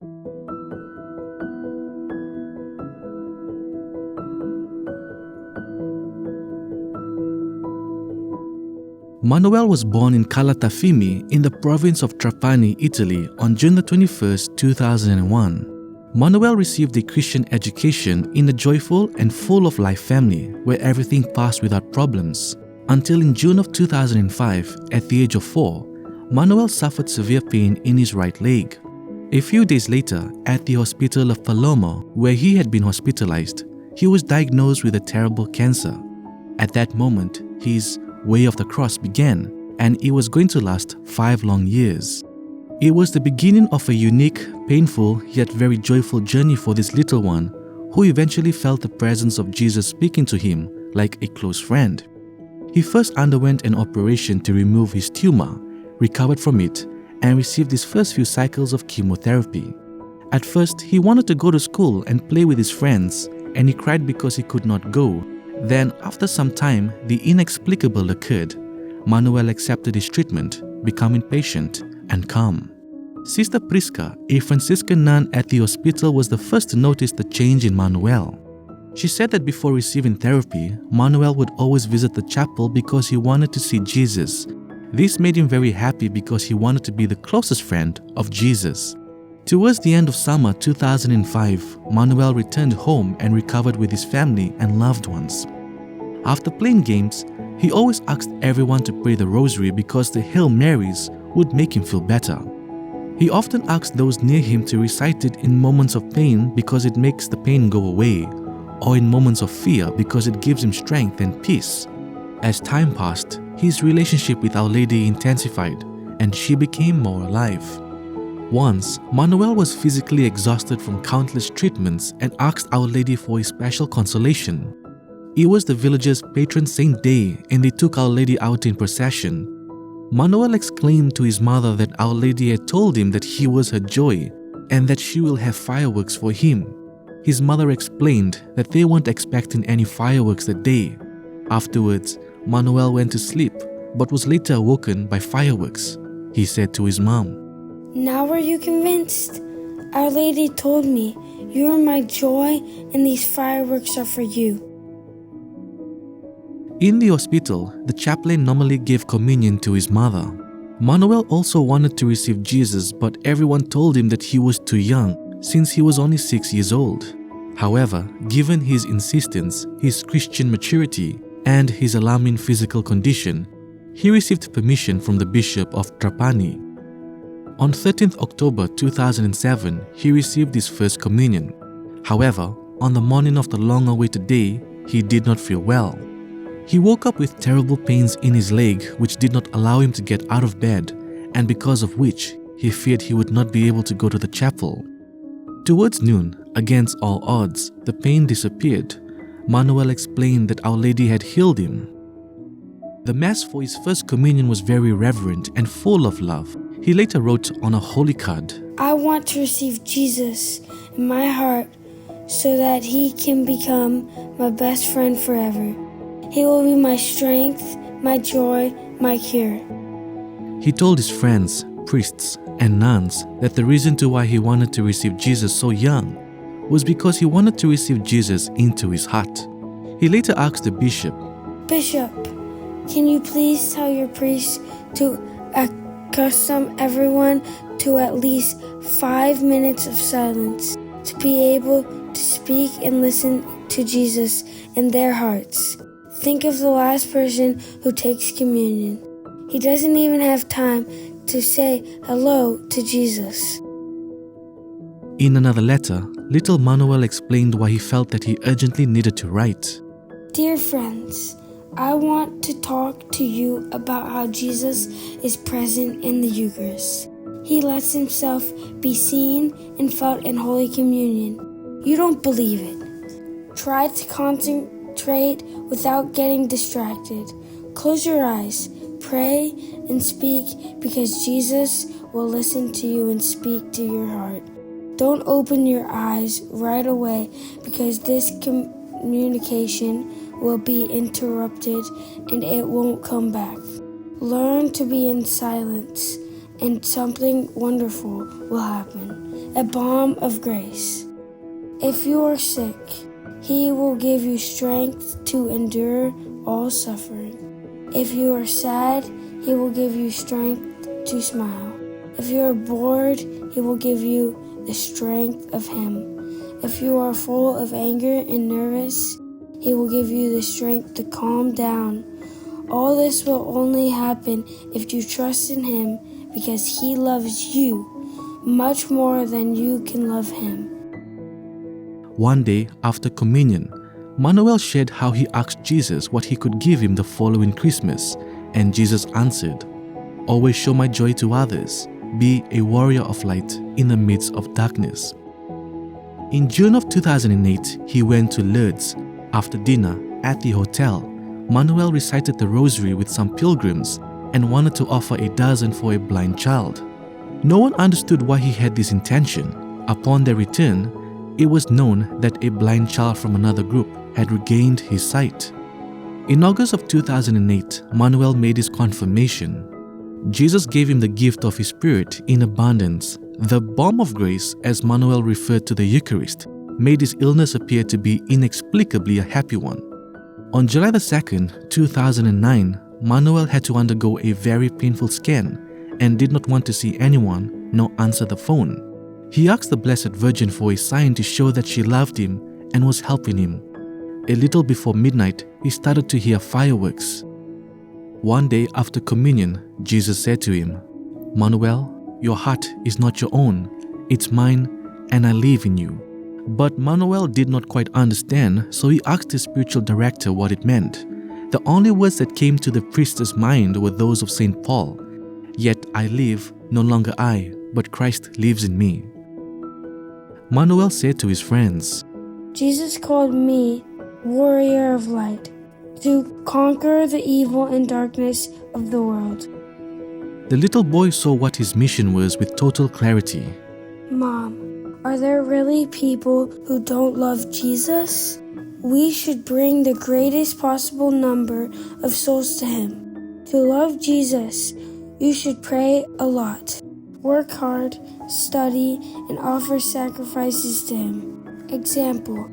Manuel was born in Calatafimi in the province of Trapani, Italy on June 21st, 2001. Manuel received a Christian education in a joyful and full of life family where everything passed without problems. Until in June of 2005, at the age of 4, Manuel suffered severe pain in his right leg. A few days later, at the hospital of Palermo, where he had been hospitalized, he was diagnosed with a terrible cancer. At that moment, his way of the cross began, and it was going to last 5 long years. It was the beginning of a unique, painful, yet very joyful journey for this little one, who eventually felt the presence of Jesus speaking to him like a close friend. He first underwent an operation to remove his tumor, recovered from it, and received his first few cycles of chemotherapy. At first, he wanted to go to school and play with his friends, and he cried because he could not go. Then, after some time, the inexplicable occurred. Manuel accepted his treatment, becoming patient and calm. Sister Prisca, a Franciscan nun at the hospital, was the first to notice the change in Manuel. She said that before receiving therapy, Manuel would always visit the chapel because he wanted to see Jesus. This made him very happy because he wanted to be the closest friend of Jesus. Towards the end of summer 2005, Manuel returned home and recovered with his family and loved ones. After playing games, he always asked everyone to pray the rosary because the Hail Marys would make him feel better. He often asked those near him to recite it in moments of pain because it makes the pain go away, or in moments of fear because it gives him strength and peace. As time passed, his relationship with Our Lady intensified, and she became more alive. Once, Manuel was physically exhausted from countless treatments and asked Our Lady for a special consolation. It was the village's patron saint day and they took Our Lady out in procession. Manuel exclaimed to his mother that Our Lady had told him that he was her joy and that she will have fireworks for him. His mother explained that they weren't expecting any fireworks that day. Afterwards, Manuel went to sleep but was later awoken by fireworks. He said to his mom, "Now are you convinced? Our Lady told me, you are my joy and these fireworks are for you." In the hospital, the chaplain normally gave communion to his mother. Manuel also wanted to receive Jesus, but everyone told him that he was too young since he was only 6 years old. However, given his insistence, his Christian maturity, and his alarming physical condition, he received permission from the Bishop of Trapani. On 13th October 2007, he received his first communion. However, on the morning of the long-awaited day, he did not feel well. He woke up with terrible pains in his leg which did not allow him to get out of bed, and because of which, he feared he would not be able to go to the chapel. Towards noon, against all odds, the pain disappeared. Manuel explained that Our Lady had healed him. The Mass for his first communion was very reverent and full of love. He later wrote on a holy card, "I want to receive Jesus in my heart so that he can become my best friend forever. He will be my strength, my joy, my cure." He told his friends, priests, and nuns that the reason to why he wanted to receive Jesus so young was because he wanted to receive Jesus into his heart. He later asked the bishop, "Bishop, can you please tell your priests to accustom everyone to at least 5 minutes of silence to be able to speak and listen to Jesus in their hearts? Think of the last person who takes communion. He doesn't even have time to say hello to Jesus." In another letter, little Manuel explained why he felt that he urgently needed to write. "Dear friends, I want to talk to you about how Jesus is present in the Eucharist. He lets himself be seen and felt in Holy Communion. You don't believe it. Try to concentrate without getting distracted. Close your eyes, pray, and speak because Jesus will listen to you and speak to your heart. Don't open your eyes right away because this communication will be interrupted and it won't come back. Learn to be in silence and something wonderful will happen. a balm of grace. If you are sick, He will give you strength to endure all suffering. If you are sad, He will give you strength to smile. If you are bored, He will give you the strength of Him. If you are full of anger and nervous, He will give you the strength to calm down. All this will only happen if you trust in Him, because He loves you much more than you can love Him. One day after communion, Manuel shared how he asked Jesus what he could give him the following Christmas, and Jesus answered, "Always show my joy to others. Be a warrior of light in the midst of darkness." In June of 2008, he went to Lourdes. After dinner at the hotel, Manuel recited the rosary with some pilgrims and wanted to offer a dozen for a blind child. No one understood why he had this intention. Upon their return, it was known that a blind child from another group had regained his sight. In August of 2008, Manuel made his confirmation. Jesus gave him the gift of His Spirit in abundance. The balm of grace, as Manuel referred to the Eucharist, made his illness appear to be inexplicably a happy one. On July 2nd, 2009, Manuel had to undergo a very painful scan and did not want to see anyone nor answer the phone. He asked the Blessed Virgin for a sign to show that she loved him and was helping him. A little before midnight, he started to hear fireworks. One day after communion, Jesus said to him, "Manuel, your heart is not your own, it's mine, and I live in you." But Manuel did not quite understand, so he asked his spiritual director what it meant. The only words that came to the priest's mind were those of St. Paul, "Yet I live, no longer I, but Christ lives in me." Manuel said to his friends, Jesus called me warrior of light to conquer the evil and darkness of the world. The little boy saw what his mission was with total clarity. Mom, are there really people who don't love Jesus? We should bring the greatest possible number of souls to Him. To love Jesus, you should pray a lot, work hard, study, and offer sacrifices to Him. Example,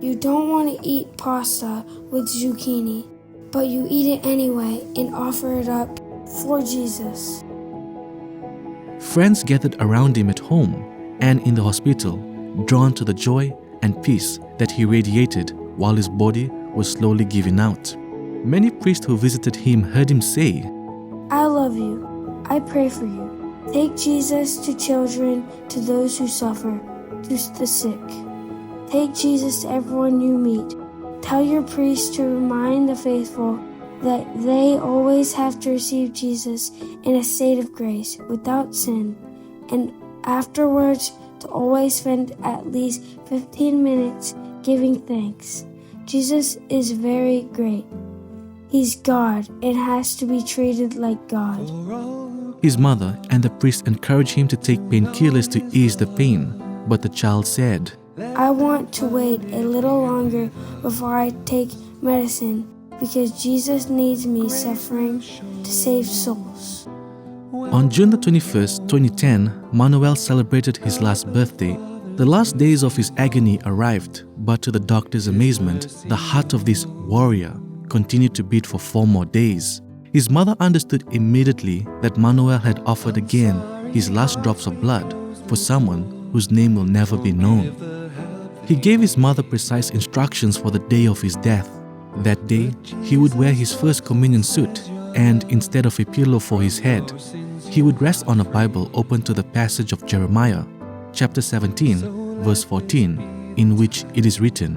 you don't want to eat pasta with zucchini, but you eat it anyway and offer it up for Jesus. Friends gathered around him at home and in the hospital, drawn to the joy and peace that he radiated while his body was slowly giving out. Many priests who visited him heard him say, I love you. I pray for you. Take Jesus to children, to those who suffer, to the sick. Take Jesus to everyone you meet. Tell your priest to remind the faithful that they always have to receive Jesus in a state of grace, without sin, and afterwards to always spend at least 15 minutes giving thanks. Jesus is very great. He's God and has to be treated like God. His mother and the priest encouraged him to take painkillers to ease the pain, but the child said, I want to wait a little longer before I take medicine because Jesus needs me suffering to save souls. On June the 21st, 2010, Manuel celebrated his last birthday. The last days of his agony arrived, but to the doctor's amazement, the heart of this warrior continued to beat for 4 more days. His mother understood immediately that Manuel had offered again his last drops of blood for someone whose name will never be known. He gave his mother precise instructions for the day of his death. That day, he would wear his first communion suit, and instead of a pillow for his head, he would rest on a Bible open to the passage of Jeremiah, chapter 17, verse 14, in which it is written,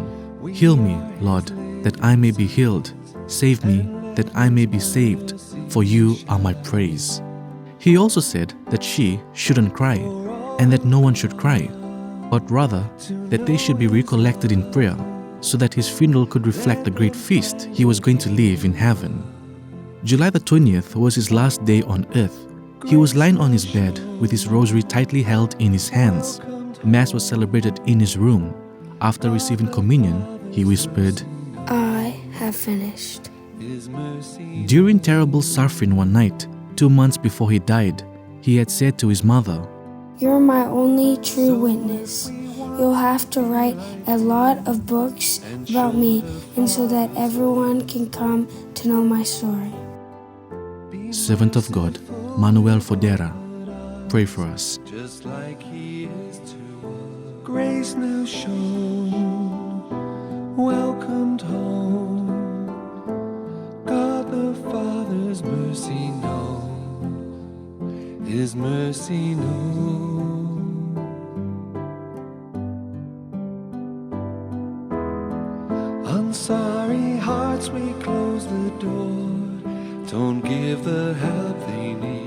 Heal me, Lord, that I may be healed. Save me, that I may be saved, for you are my praise. He also said that she shouldn't cry, and that no one should cry, but rather that they should be recollected in prayer, so that his funeral could reflect the great feast he was going to live in heaven. July the 20th was his last day on earth. He was lying on his bed with his rosary tightly held in his hands. Mass was celebrated in his room. After receiving communion, he whispered, I have finished. During terrible suffering one night, 2 months before he died, he had said to his mother, You're my only true witness. You'll have to write a lot of books about me, and so that everyone can come to know my story. Servant of God, Manuel Fodera, pray for us. Just like he is to us. Grace now shown, welcomed home. God the Father's mercy known, his mercy known. On sorry hearts we close the door. Don't give the help they need.